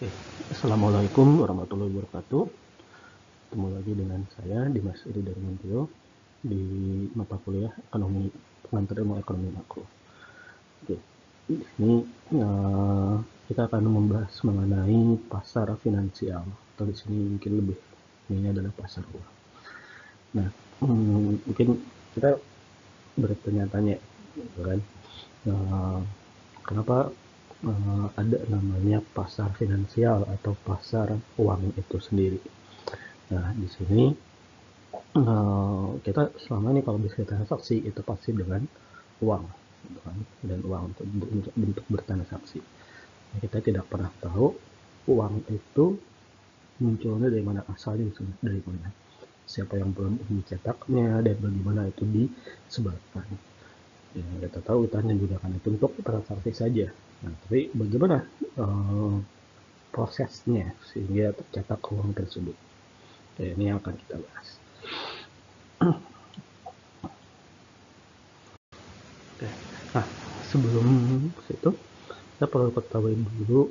Oke, Assalamualaikum warahmatullahi wabarakatuh. Ketemu lagi dengan saya Dimas Iri Darmantio di mata kuliah Ekonomi Pengantar Ilmu Ekonomi Makro. Oke, di sini kita akan membahas mengenai pasar finansial atau di sini mungkin lebih ini adalah pasar uang. Nah, mungkin kita bertanya-tanya, gitu kan? Kenapa ada namanya pasar finansial atau pasar uang itu sendiri? Nah, di sini kita selama ini kalau bisa transaksi itu pasti dengan uang, gitu kan? Dan uang untuk bentuk bertransaksi. Nah, kita tidak pernah tahu uang itu munculnya dari mana, asalnya dari mana, siapa yang belum mencetaknya, dan bagaimana itu disebarkan. Ya, kita tahu kita hanya menggunakan itu untuk transaksi saja. Nah, tapi bagaimana prosesnya sehingga tercetak uang tersebut? Ya, ini yang akan kita bahas. Oke. Nah, sebelum itu kita perlu ketahui dulu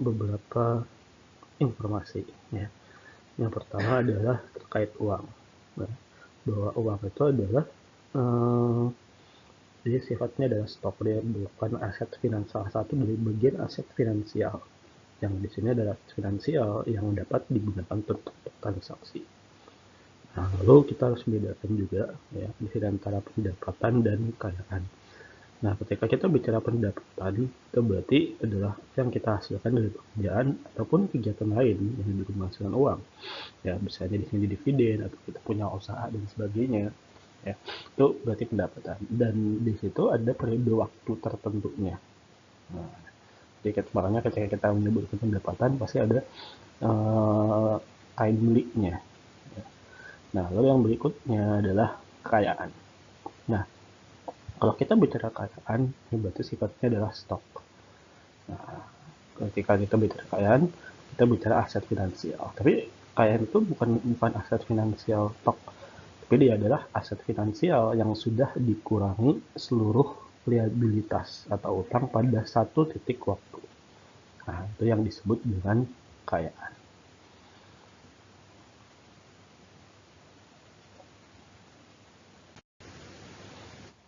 beberapa informasi, ya. Yang pertama adalah terkait uang, ya. Bahwa uang itu adalah jadi sifatnya adalah stok, dia bukan aset finansial, salah satu dari bagian aset finansial. Yang di sini adalah finansial yang dapat digunakan untuk transaksi. Nah, lalu kita harus membedakan juga, ya, di antara pendapatan dan kekayaan. Nah, ketika kita bicara pendapatan, itu berarti adalah yang kita hasilkan dari pekerjaan ataupun kegiatan lain yang juga menghasilkan uang. Ya, misalnya di sini dividen atau kita punya usaha dan sebagainya. Ya, itu berarti pendapatan. Dan di situ ada periode waktu tertentunya. Nah, jadi makanya ketika kita menyebutkan pendapatan pasti ada time limit-nya. Nah, lalu yang berikutnya adalah kekayaan. Nah, kalau kita bicara kekayaan, ini berarti sifatnya adalah stok. Nah, ketika kita bicara kekayaan, kita bicara aset finansial. Tapi kekayaan itu bukan aset finansial tok, tapi dia adalah aset finansial yang sudah dikurangi seluruh liabilitas atau utang pada satu titik waktu. Nah, itu yang disebut dengan kekayaan.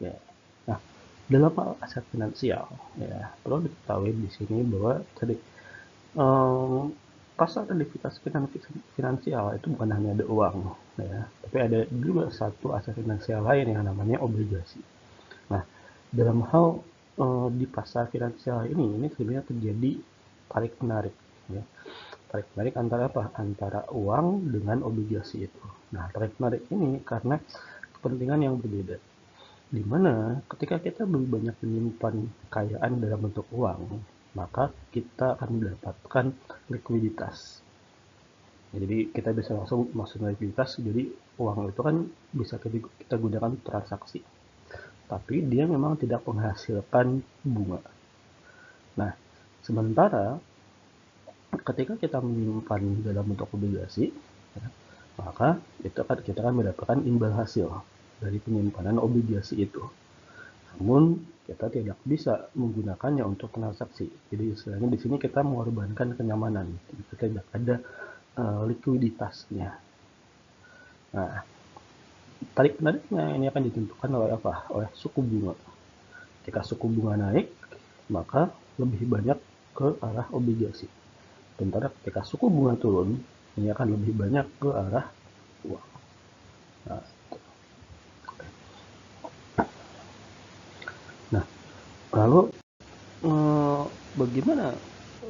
Ya. Nah, dalam hal aset finansial, ya perlu diketahui di sini bahwa tadi pasar aktivitas finansial itu bukan hanya ada uang, ya, tapi ada juga satu aset finansial lain yang namanya obligasi. Nah, dalam hal di pasar finansial ini sebenarnya terjadi tarik menarik, ya. Tarik menarik antara apa? Antara uang dengan obligasi itu. Nah, tarik menarik ini karena kepentingan yang berbeda. Di mana ketika kita lebih banyak menyimpan kekayaan dalam bentuk uang, maka kita akan mendapatkan likuiditas. Jadi kita bisa langsung masuk likuiditas, jadi uang itu kan bisa kita gunakan transaksi. Tapi dia memang tidak menghasilkan bunga. Nah, sementara ketika kita menyimpan dalam bentuk obligasi, ya, maka kita akan mendapatkan imbal hasil dari penyimpanan obligasi itu. Namun kita tidak bisa menggunakannya untuk transaksi. Jadi istilahnya di sini kita mengorbankan kenyamanan. Kita tidak ada likuiditasnya. Nah, tarik menariknya ini akan ditentukan oleh apa? Oleh suku bunga. Jika suku bunga naik, maka lebih banyak ke arah obligasi. Sementara ketika suku bunga turun, ini akan lebih banyak ke arah uang. Nah, nah lalu bagaimana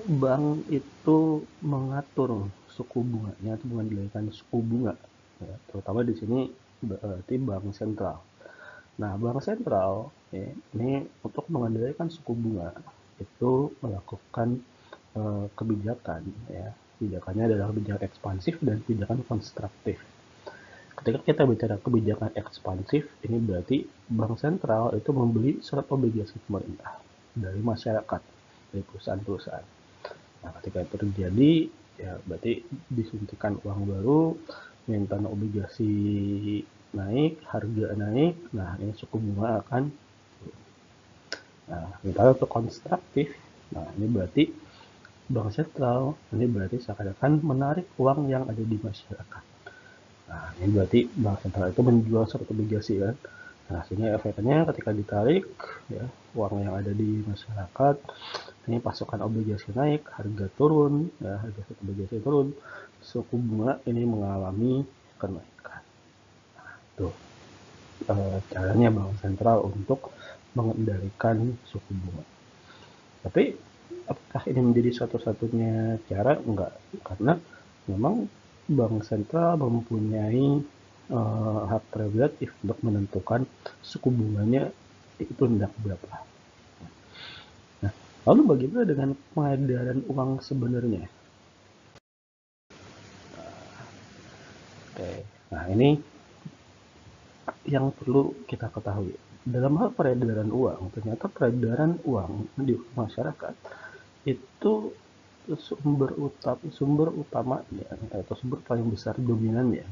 bank itu mengatur suku bunganya atau mengendalikan suku bunga, ya, terutama di sini berarti bank sentral. Nah, bank sentral, ya, ini untuk mengendalikan suku bunga itu melakukan kebijakan, ya. Kebijakannya adalah kebijakan ekspansif dan kebijakan konstruktif. Ketika kita bicara kebijakan ekspansif, ini berarti bank sentral itu membeli surat obligasi pemerintah dari masyarakat, dari perusahaan-perusahaan. Nah, ketika itu terjadi, ya berarti disuntikan uang baru, mintaan obligasi naik, harga naik, nah ini suku bunga akan. Nah, sementara untuk konstruktif, nah ini berarti bank sentral ini berarti seakan-akan menarik uang yang ada di masyarakat. Nah, ini berarti bank sentral itu menjual suatu obligasi kan. Nah, sehingga efeknya ketika ditarik, ya, uang yang ada di masyarakat, ini pasokan obligasi naik, harga turun, ya, harga obligasi turun, suku bunga ini mengalami kenaikan. Tuh, caranya bank sentral untuk mengendalikan suku bunga. Tapi apakah ini menjadi satu-satunya cara? Enggak, karena memang bank sentral mempunyai hak prerogatif untuk menentukan suku bunganya itu hendak berapa. Nah, lalu bagaimana dengan pengedaran uang sebenarnya? Oke, nah ini yang perlu kita ketahui. Dalam hal peredaran uang, ternyata peredaran uang di masyarakat itu sumber utamanya atau sumber paling besar dominannya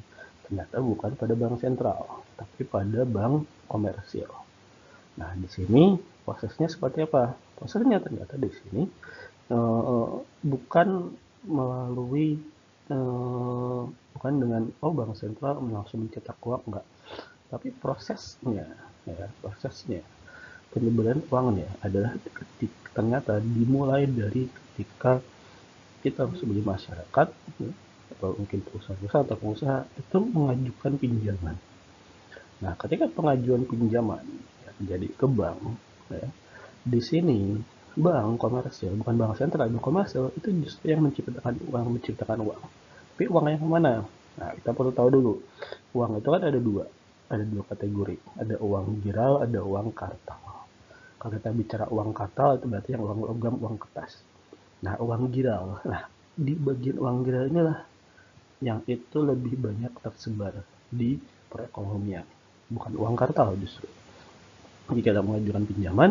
ternyata bukan pada bank sentral, tapi pada bank komersil. Nah, di sini prosesnya seperti apa? Prosesnya ternyata di sini bukan melalui bukan dengan bank sentral langsung mencetak uang, enggak, tapi prosesnya, ya, prosesnya penyebaran uangnya adalah ternyata dimulai dari ketika kita sebagai masyarakat, ya, atau mungkin perusahaan-perusahaan atau pengusaha itu mengajukan pinjaman. Nah, ketika pengajuan pinjaman ya, terjadi ke bank, ya, di sini bank komersil, bukan bank sentral, bank komersil itu justru yang menciptakan uang. Tapi uang yang mana? Nah, kita perlu tahu dulu. Uang itu kan ada dua kategori. Ada uang giral, ada uang kartal. Kalau kita bicara uang kartal itu berarti yang uang logam, uang kertas. Nah, uang giral. Nah, di bagian uang giral inilah yang itu lebih banyak tersebar di perekonomian, bukan uang kartal justru. Jika kita mengajukan pinjaman,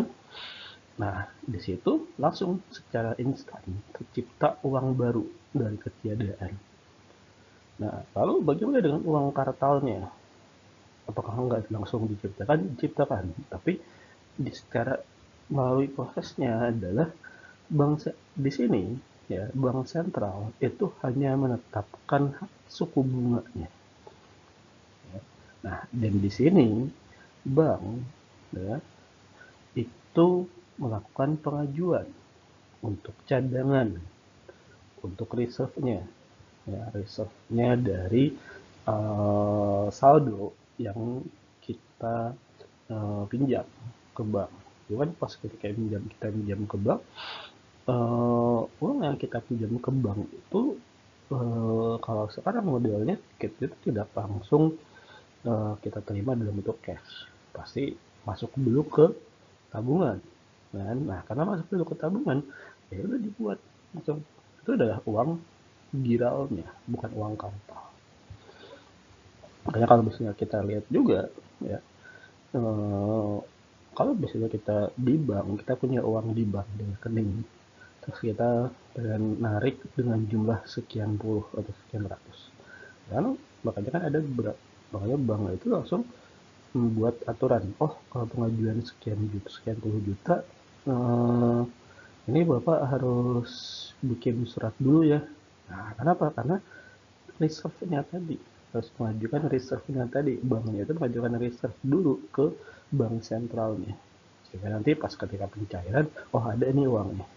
nah di situ langsung secara instan tercipta uang baru dari ketiadaan. Nah, lalu bagaimana dengan uang kartalnya? Apakah enggak langsung diciptakan? Diciptakan, tapi secara melalui prosesnya adalah bank di sini, ya, bank sentral itu hanya menetapkan suku bunganya. Nah, dan di sini bank, ya, itu melakukan pengajuan untuk cadangan, untuk reserve-nya, ya, reserve-nya dari saldo yang kita pinjam ke bank. Itu kan pas ketika kita pinjam ke bank, uang yang kita pinjam ke bank itu kalau sekarang modelnya kita itu tidak langsung kita terima dalam bentuk cash, pasti masuk dulu ke tabungan kan. Nah, karena masuk dulu ke tabungan, ya udah dibuat langsung itu adalah uang giralnya, bukan uang kartal. Makanya kalau misalnya kita lihat juga, ya, kalau misalnya kita di bank, kita punya uang di bank di rekening, terus kita pengen narik dengan jumlah sekian puluh atau sekian ratus, kan makanya kan ada beberapa, makanya bank itu langsung membuat aturan, kalau pengajuan sekian puluh juta, ini bapak harus bikin surat dulu ya. Nah, kenapa? Karena reserve-nya tadi harus mengajukan reserve-nya tadi, banknya itu mengajukan reserve dulu ke bank sentralnya, sehingga nanti pas ketika pencairan, ada ini uangnya.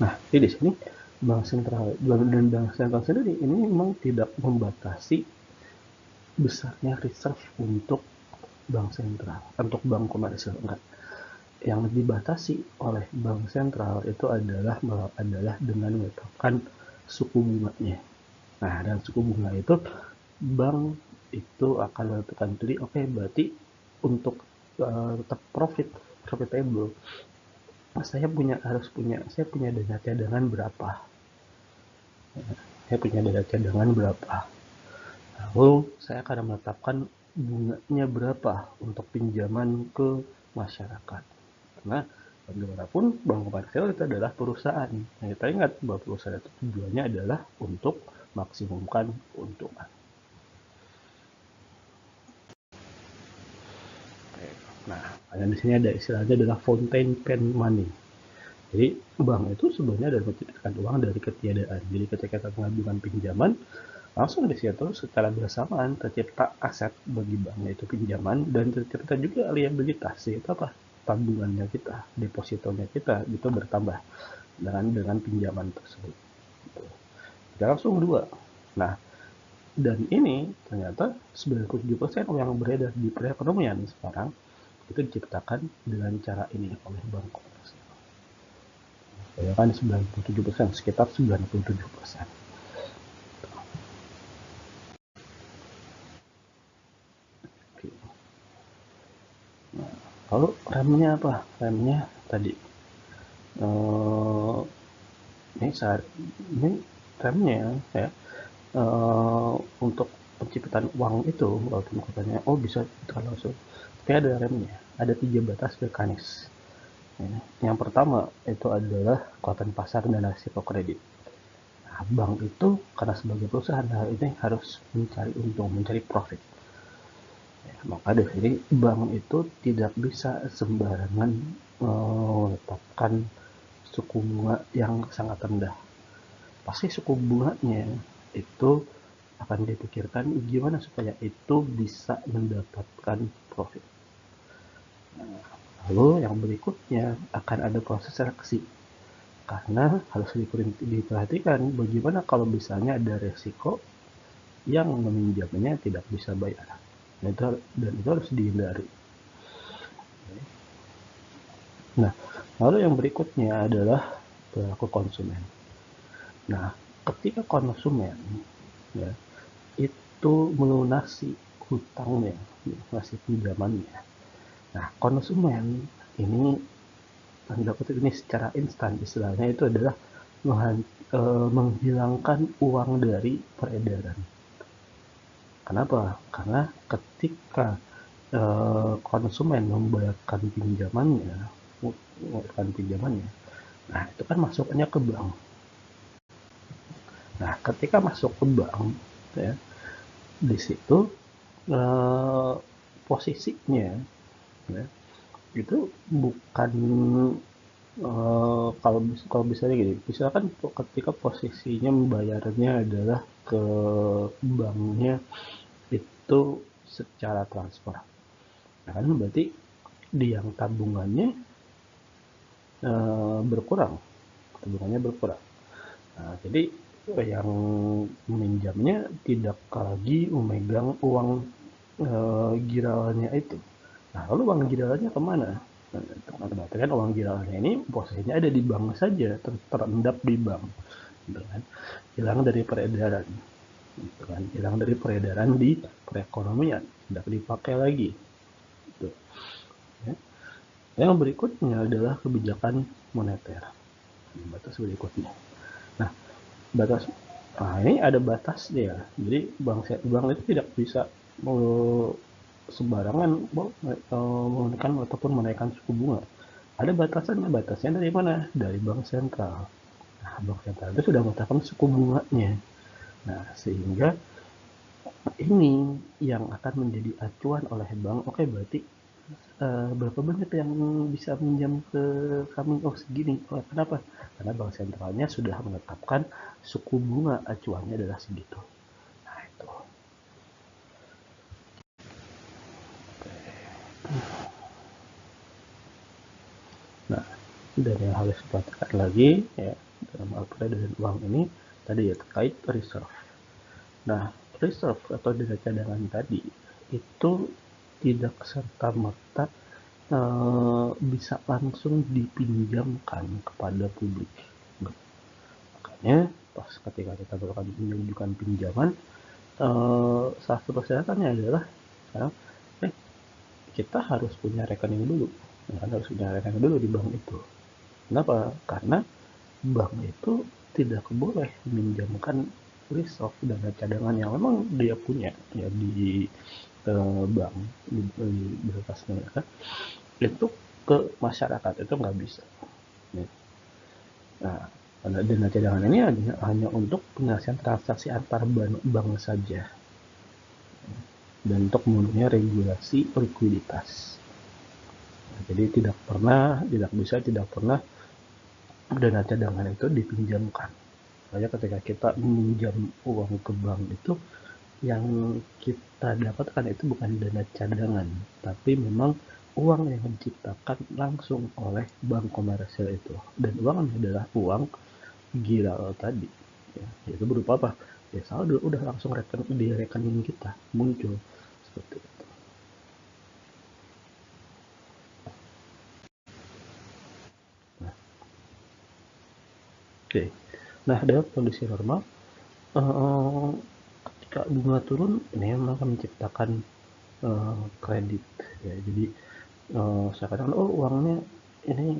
Nah, jadi di sini bank sentral dan bank sentral sendiri ini memang tidak membatasi besarnya reserve untuk bank sentral, untuk bank komersil, enggak. Yang dibatasi oleh bank sentral itu adalah dengan menetapkan suku bunganya. Nah, dan suku bunga itu bank itu akan menentukan jadi berarti untuk tetap profitable, saya punya dana cadangan berapa, lalu saya akan menetapkan bunganya berapa untuk pinjaman ke masyarakat. Karena bagaimanapun bank komersial itu adalah perusahaan. Nah, kita ingat bahwa perusahaan itu tujuannya adalah untuk maksimumkan keuntungan. Nah, Makanya di sini ada istilahnya adalah fountain pen money. Jadi bank itu sebenarnya adalah menciptakan uang dari ketiadaan. Jadi ketika kita mengajukan pinjaman, langsung di situ secara bersamaan tercipta aset bagi bank, yaitu pinjaman, dan tercipta juga liabilitas, yaitu apa? Tabungannya kita, depositonya kita itu bertambah dengan pinjaman tersebut. Kita langsung dua. Nah, dan ini ternyata 97% uang yang beredar di perekonomian sekarang itu diciptakan dengan cara ini oleh bank komersial. Ya kan 97%, sekitar 97%. Oke. Nah, lalu remnya apa? Remnya tadi ini ini remnya ya, untuk penciptaan uang itu, walaupun katanya oh bisa kalau langsung, tapi ada remnya, ada 3 batas mekanis. Ya. Yang pertama itu adalah kekuatan pasar dan risiko kredit. Nah, bank itu karena sebagai perusahaan ini harus mencari untung, mencari profit. Ya, maka dari sini bank itu tidak bisa sembarangan menetapkan suku bunga yang sangat rendah. Pasti suku bunganya itu akan dipikirkan gimana supaya itu bisa mendapatkan profit. Nah, lalu yang berikutnya akan ada proses seleksi. Karena harus diperhatikan bagaimana kalau misalnya ada resiko yang meminjamnya tidak bisa bayar. Dan itu harus dihindari. Nah, lalu yang berikutnya adalah perilaku konsumen. Nah, ketika konsumen ya, itu melunasi hutangnya, melunasi pinjamannya. Nah, konsumen ini tanda kutip ini secara instan istilahnya itu adalah menghilangkan uang dari peredaran. Kenapa? Karena ketika konsumen membayarkan pinjamannya, nah itu kan masuknya ke bank. Nah, ketika masuk ke bank, ya, di situ posisinya, ya, itu bukan kalau misalnya gini, misalkan ketika posisinya membayarnya adalah ke banknya itu secara transfer, nah kan berarti di yang tabungannya berkurang. Nah, jadi yang meminjamnya tidak lagi memegang uang giralnya itu. Nah, lalu uang giralnya kemana? Nah, berarti kan uang giralnya ini posisinya ada di bank saja, terendap di bank, gitu kan? Hilang dari peredaran, gitu kan? Hilang dari peredaran di perekonomian, tidak dipakai lagi. Gitu. Ya. Yang berikutnya adalah kebijakan moneter. Batas berikutnya. Nah, ini ada batasnya. Jadi bank itu tidak bisa sembarangan menaikkan ataupun menaikkan suku bunga. Ada batasannya. Batasnya dari mana? Dari bank sentral. Nah, bank sentral itu sudah menetapkan suku bunganya. Nah, sehingga ini yang akan menjadi acuan oleh bank. Oke, berarti berapa banyak yang bisa minjam ke kami? Oh, segini. Oh, kenapa? Karena bank sentralnya sudah menetapkan suku bunga acuannya adalah segitu. Nah, itu. Nah, dan yang harus diperhatikan lagi ya dalam hal peredaran uang ini tadi ya terkait reserve. Nah, reserve atau dana cadangan tadi itu tidak serta merta bisa langsung dipinjamkan kepada publik. Makanya pas ketika kita melakukan menunjukkan pinjaman, salah satu persyaratannya adalah kita harus punya rekening dulu. Harus punya rekening dulu di bank itu. Kenapa? Karena bank itu tidak boleh meminjamkan reserve dana cadangan yang memang dia punya ya di bank di berkas mereka itu ke masyarakat, itu nggak bisa. Nah, dana cadangan ini hanya untuk penyelesaian transaksi antar bank saja dan untuk memenuhi regulasi likuiditas. Jadi tidak pernah dana cadangan itu dipinjamkan. Makanya ketika kita meminjam uang ke bank itu, yang kita dapatkan itu bukan dana cadangan, tapi memang uang yang diciptakan langsung oleh bank komersial itu. Dan uangnya adalah uang giral tadi. Ya, itu berupa apa? Ya saldo udah langsung di rekening kita muncul seperti itu. Oke. Nah, dalam kondisi normal, eh, ketika bunga turun, ini memang akan menciptakan kredit. Ya, jadi saya katakan, oh uangnya ini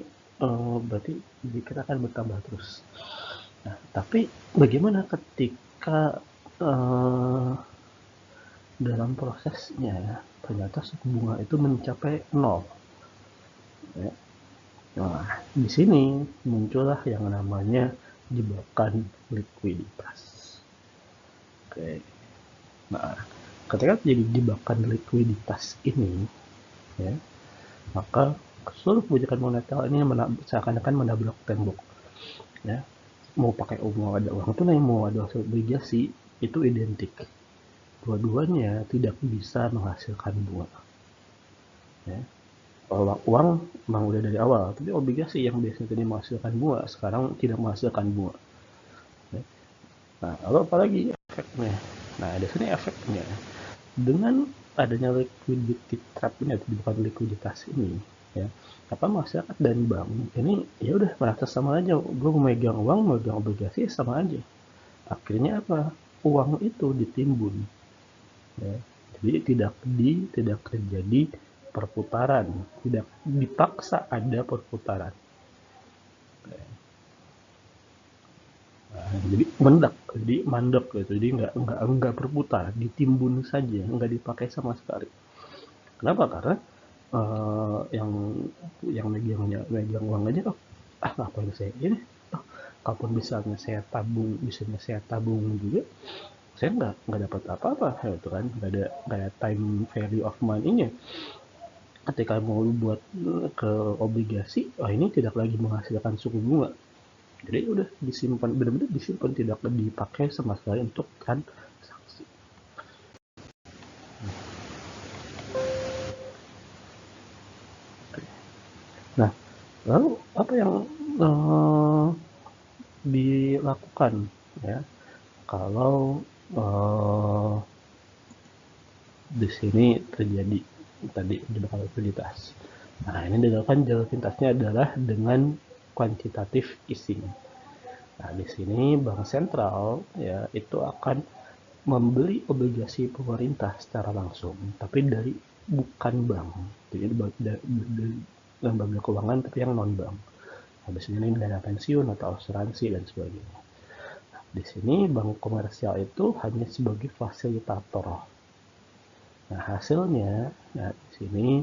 berarti kita akan bertambah terus. Nah, tapi bagaimana ketika dalam prosesnya ternyata suku bunga itu mencapai nol? Ya. Nah, di sini muncullah yang namanya jebakan likuiditas. Oke. Nah, ketika terjadi jebakan likuiditas ini, ya, maka seluruh kebijakan moneter ini seakan-akan menabrak tembok. Ya, mau pakai mau ada uang tunai, mau ada obligasi, itu identik. Dua-duanya tidak bisa menghasilkan bunga. Ya. Kalau uang memang udah dari awal, tapi obligasi yang biasanya tadi menghasilkan bunga, sekarang tidak menghasilkan bunga. Ya. Nah, lalu apalagi efeknya? Nah, di sini efeknya dengan adanya liquidity trap ini atau bukan likuiditas ini, ya, apa masyarakat dan bank ini ya udah merasa sama aja, gue memegang uang, memegang obligasi sama aja. Akhirnya apa? Uang itu ditimbun, ya. Jadi tidak terjadi perputaran, tidak dipaksa ada perputaran. Nah, jadi mandek gitu, jadi nggak berputar, ditimbun saja, nggak dipakai sama sekali. Kenapa? Karena yang megang uang aja, oh ngapain saya ini, oh, kalaupun misalnya saya tabung juga, saya nggak dapat apa-apa gitu kan, nggak ada time value of money-nya. Ketika mau buat ke obligasi, ini tidak lagi menghasilkan suku bunga, jadi udah disimpan, benar-benar disimpan, tidak dipakai sama sekali untuk transaksi. Nah, lalu apa yang uh, dilakukan, ya, kalau di sini terjadi tadi jebakan likuiditas? Nah, ini dilakukan jalur pintasnya adalah dengan quantitative easing. Nah, di sini bank sentral ya itu akan membeli obligasi pemerintah secara langsung, tapi dari bukan bank. Jadi dari lembaga keuangan tapi yang non bank. Habis ini dana pensiun atau asuransi dan sebagainya. Di sini bank komersial itu hanya sebagai fasilitator. Nah, hasilnya, nah di sini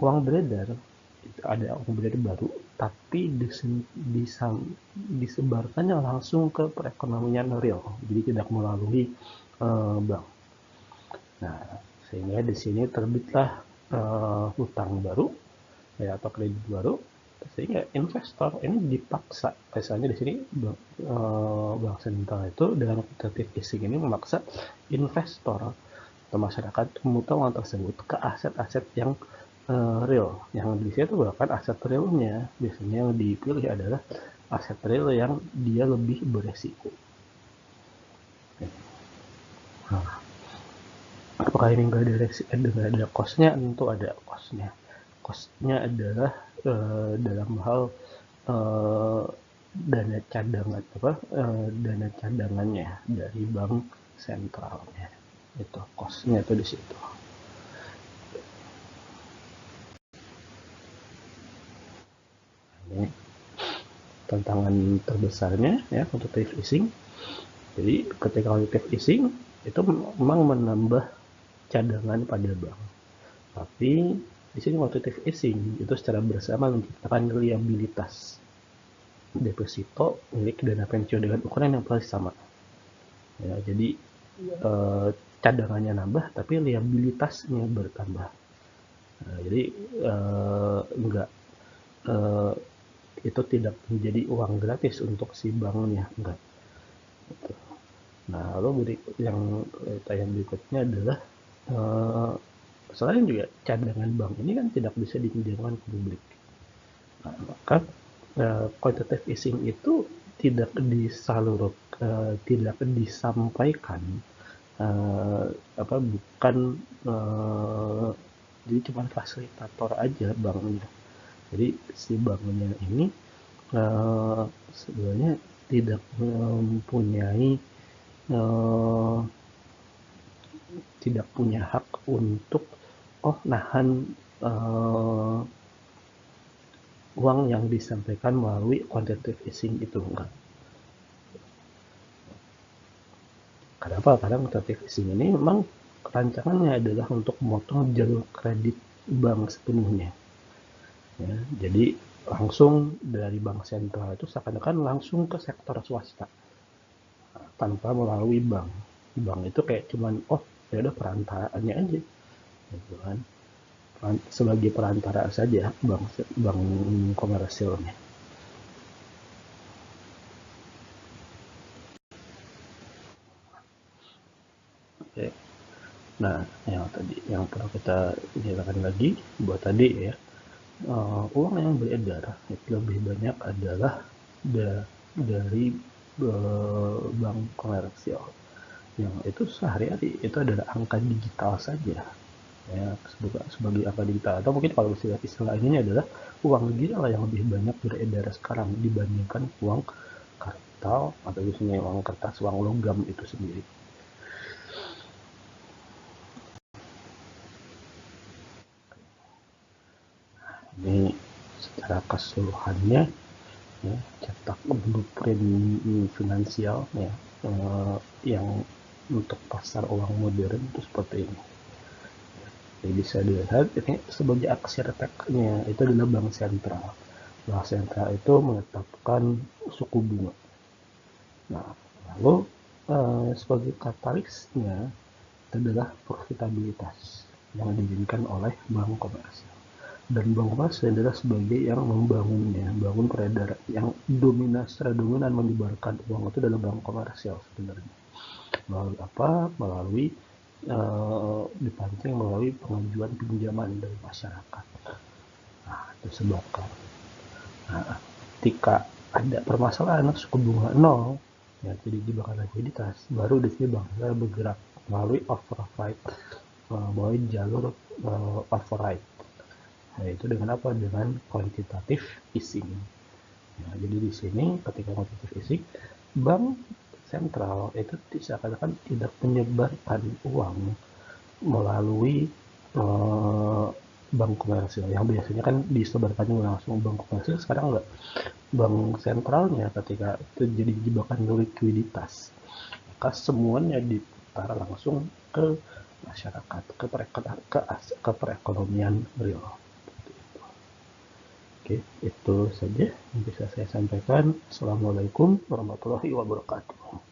uang beredar, itu ada uang beredar baru, tapi disebarkannya langsung ke perekonomian real, jadi tidak melalui bank. Nah, sehingga di sini terbitlah hutang baru, ya, atau kredit baru, sehingga investor ini dipaksa, misalnya di sini bank sentral itu dengan quantitative easing ini memaksa investor atau masyarakat memutar uang tersebut ke aset-aset yang real. Yang di situ bahkan aset realnya biasanya yang dipilih adalah aset real yang dia lebih beresiko. Nah, apakah ini nggak ada cost-nya? Tentu ada cost-nya. Cost-nya adalah dalam hal eh, dana cadangannya dari bank sentralnya, itu cost-nya itu di situ. Ini tantangan terbesarnya ya quantitative easing. Jadi ketika quantitative easing itu memang menambah cadangan pada bank, tapi di sini quantitative easing itu secara bersama menciptakan liabilitas deposito milik dana pensiun dengan ukuran yang pasti sama. Ya, jadi cadangannya nambah, tapi liabilitasnya bertambah. Nah, jadi enggak itu tidak menjadi uang gratis untuk si banknya, enggak. Nah, lalu yang berikutnya adalah selain juga cadangan bank ini kan tidak bisa dipinjamkan ke publik. Nah, maka quantitative easing itu tidak tidak disampaikan bukan jadi cuma fasilitator aja banknya. Jadi si banknya ini sebenarnya tidak mempunyai tidak punya hak untuk nahan uang yang disampaikan melalui quantitative easing itu, enggak. Kenapa? Karena quantitative easing ini memang rancangannya adalah untuk memotong jalur kredit bank sepenuhnya. Ya, jadi langsung dari bank sentral itu seakan-akan langsung ke sektor swasta tanpa melalui bank. Bank itu kayak cuman ya udah perantaranya aja, gitu kan. Sebagai perantara saja bank komersilnya. Oke. Nah, yang perlu kita jelaskan lagi buat tadi ya, uang yang beredar itu lebih banyak adalah dari bank komersial, yang itu sehari-hari itu adalah angka digital saja, ya, sebagai angka digital, atau mungkin kalau istilah ini adalah uang digital yang lebih banyak beredar sekarang dibandingkan uang kartal atau biasanya uang kertas, uang logam itu sendiri. Ini secara keseluruhannya ya, cetak blueprint finansial ya, yang untuk pasar uang modern itu seperti ini. Jadi bisa dilihat ini sebagai arsiteknya itu adalah bank sentral. Bank sentral itu menetapkan suku bunga. Nah, lalu sebagai katalisnya itu adalah profitabilitas yang diinginkan oleh bank komersial. Dan bank komersial adalah sebagai yang membangunnya, bangun peredaran, yang secara dominan menyebarkan uang itu adalah bank komersial sebenarnya. Melalui apa? Melalui dipancing melalui pengajuan pinjaman dari masyarakat. Nah, itu sebabkan. Nah, ketika ada permasalahan suku bunga nol, ya jadi jebakan likuiditas, baru di sini bank saya bergerak melalui override, melalui jalur override. Nah, itu dengan apa? Dengan quantitative easing. Nah, jadi di sini ketika quantitative easing, bank sentral itu seakan-akan tidak menyebarkan uang melalui bank komersil yang biasanya kan disebarkannya langsung bank komersil, sekarang enggak. Bank sentralnya ketika terjadi jebakan likuiditas, maka semuanya diputar langsung ke masyarakat, ke perekonomian real. Oke, itu saja yang bisa saya sampaikan. Assalamualaikum warahmatullahi wabarakatuh.